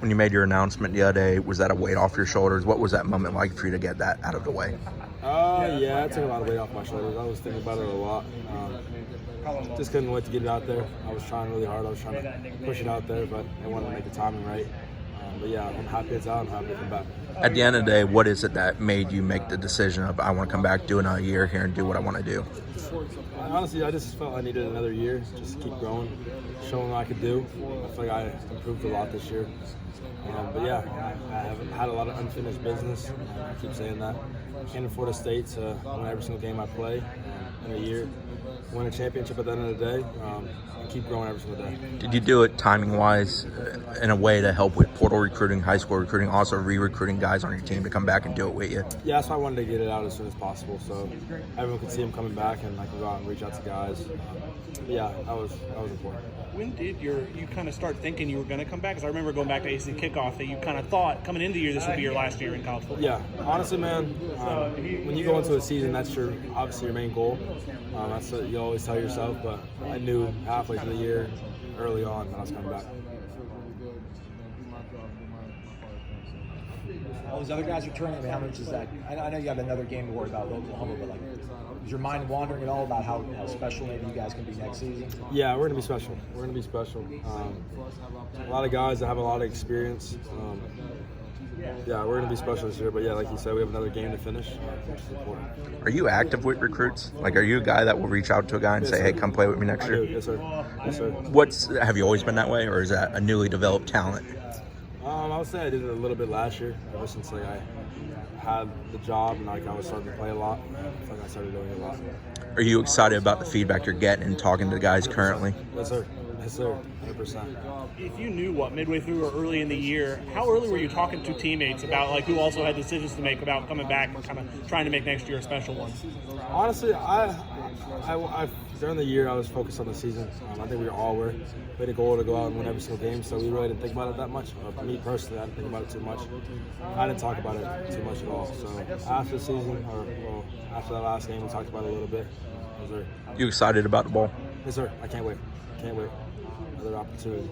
When you made your announcement the other day, was that a weight off your shoulders? What was that moment like for you to get that out of the way? Yeah, I took a lot of weight off my shoulders. I was thinking about it a lot. Just couldn't wait to get it out there. I was trying really hard. I was trying to push it out there, but I wanted to make the timing right. But yeah, I'm happy it's out. I'm happy to come back. At the end of the day, what is it that made you make the decision of I want to come back, do another year here, and do what I want to do? Honestly, I just felt I needed another year just to keep growing, showing what I could do. I feel like I improved a lot this year. But yeah, I have had a lot of unfinished business. I keep saying that. I can't afford a state to win every single game I play in a year, win a championship at the end of the day, and keep growing every single day. Did you do it timing-wise in a way to help with portal recruiting, high school recruiting, also re-recruiting guys on your team to come back and do it with you? Yeah, that's why I wanted to get it out as soon as possible so everyone could see him coming back and I can go out and reach out to guys. Yeah, that was important. When did you kind of start thinking you were going to come back? Because I remember going back to AC kickoff that you kind of thought coming into the year this would be your last year in college football. Yeah, honestly, man, when you go into a season, that's obviously your main goal. That's what you always tell yourself. But I knew halfway through the year, early on, that I was coming back. All these other guys are turning. I mean, how much is that? I know you have another game to worry about with Oklahoma, but like, is your mind wandering at all about how special maybe you guys can be next season? Yeah, we're gonna be special. We're gonna be special. A lot of guys that have a lot of experience. Yeah, we're gonna be special this year. But yeah, like you said, we have another game to finish, which is important. Are you active with recruits? Like, are you a guy that will reach out to a guy and Yes, say, sir. "Hey, come play with me next I year"? do. Yes, sir. Yes, sir. Have you always been that way, or is that a newly developed talent? I would say I did it a little bit last year, ever since like I had the job and like I was starting to play a lot. I feel like I started doing it a lot. Are you excited about the feedback you're getting and talking to guys currently? Yes, sir. Yes, sir. 100%. If you knew midway through or early in the year, how early were you talking to teammates about like who also had decisions to make about coming back and kind of trying to make next year a special one? Honestly, I during the year I was focused on the season. I think we all were. We had a goal to go out and win every single game, so we really didn't think about it that much. For me personally, I didn't think about it too much. I didn't talk about it too much at all. So after the season, after that last game, we talked about it a little bit. Yes, sir. You excited about the ball? Yes, sir. I can't wait. Can't wait. Another opportunity.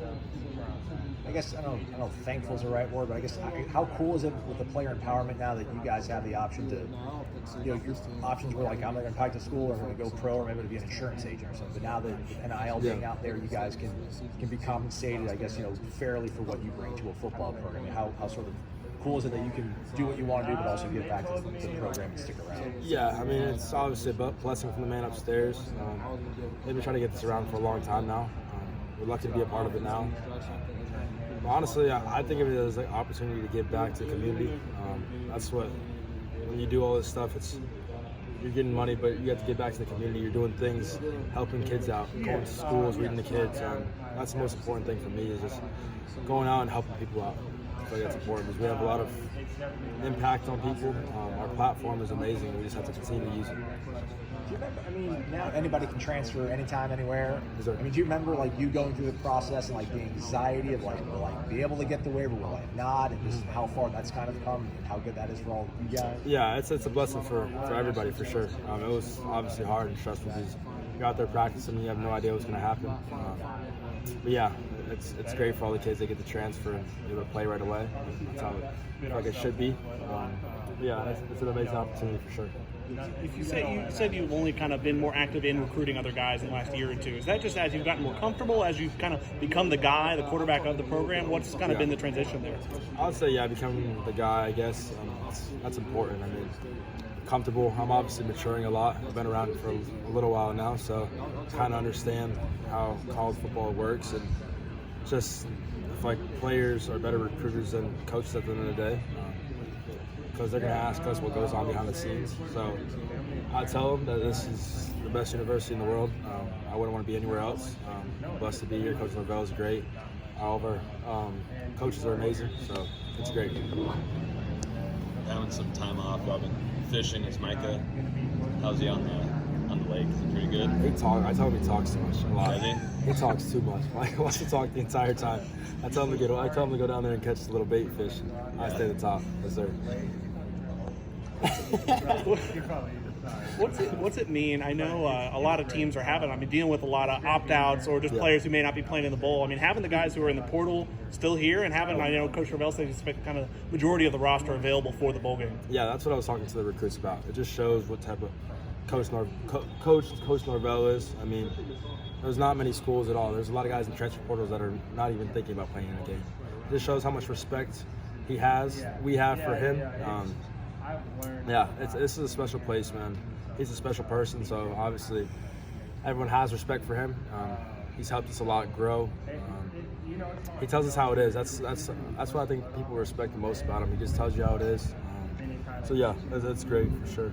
I guess I don't know if thankful is the right word, but I guess how cool is it with the player empowerment now that you guys have the option to, your options were like, I'm going to go back to school or I'm going to go pro or maybe to be an insurance agent or something. But now that NIL being out there, you guys can be compensated, I guess, fairly for what you bring to a football program. How sort of cool is it that you can do what you want to do, but also give back to the program and stick around? Yeah, I mean, it's obviously a blessing from the man upstairs. They've been trying to get this around for a long time now. We're lucky to be a part of it now. Honestly, I think of it as an opportunity to give back to the community. That's what, when you do all this stuff, you're getting money, but you have to give back to the community. You're doing things, helping kids out, going to schools, reading the kids. That's the most important thing for me is just going out and helping people out. I feel like that's important because we have a lot of impact on people. Our platform is amazing. We just have to continue to use it. Do you remember, I mean, now anybody can transfer anytime, anywhere. Yes, sir. I mean, do you remember like you going through the process and like the anxiety of like, will I be able to get the waiver, will I not, and just how far that's kind of come and how good that is for all you guys? Yeah, it's a blessing for everybody for sure. It was obviously hard and stressful because you're out there practicing and you have no idea what's going to happen. But yeah, it's great for all the kids. They get to transfer and be able to play right away. That's how it should be. Yeah, it's an amazing opportunity for sure. If you said you've only kind of been more active in recruiting other guys in the last year or two, is that just as you've gotten more comfortable, as you've kind of become the guy, the quarterback of the program? What's kind of been the transition there? I would say, becoming the guy, I guess. That's important. I mean, comfortable. I'm obviously maturing a lot. I've been around for a little while now, so kind of understand how college football works and just if like players are better recruiters than coaches at the end of the day. Because they're going to ask us what goes on behind the scenes. So I tell them that this is the best university in the world. I wouldn't want to be anywhere else. I'm blessed to be here. Coach Norvell is great. All of our coaches are amazing, so it's great. Having some time off, I've been fishing. Is Micah? How's he on the lake? Is he pretty good? I tell him he talks too much. A lot. Does He talks too much. Mike wants to talk the entire time. I tell him to go down there and catch the little bait fish. I stay at the top. Yes, sir. What's it mean? I know a lot of teams are dealing with a lot of opt-outs or just players who may not be playing in the bowl. I mean, having the guys who are in the portal still here and having, I know Coach Norvell said he's expect kind of majority of the roster available for the bowl game. Yeah, that's what I was talking to the recruits about. It just shows what type of Coach Norvell is. I mean, there's not many schools at all. There's a lot of guys in transfer portals that are not even thinking about playing in a game. It just shows how much respect we have for him. This is a special place, man. He's a special person, so obviously everyone has respect for him. He's helped us a lot grow. He tells us how it is. That's what I think people respect the most about him. He just tells you how it is. So yeah, that's great for sure.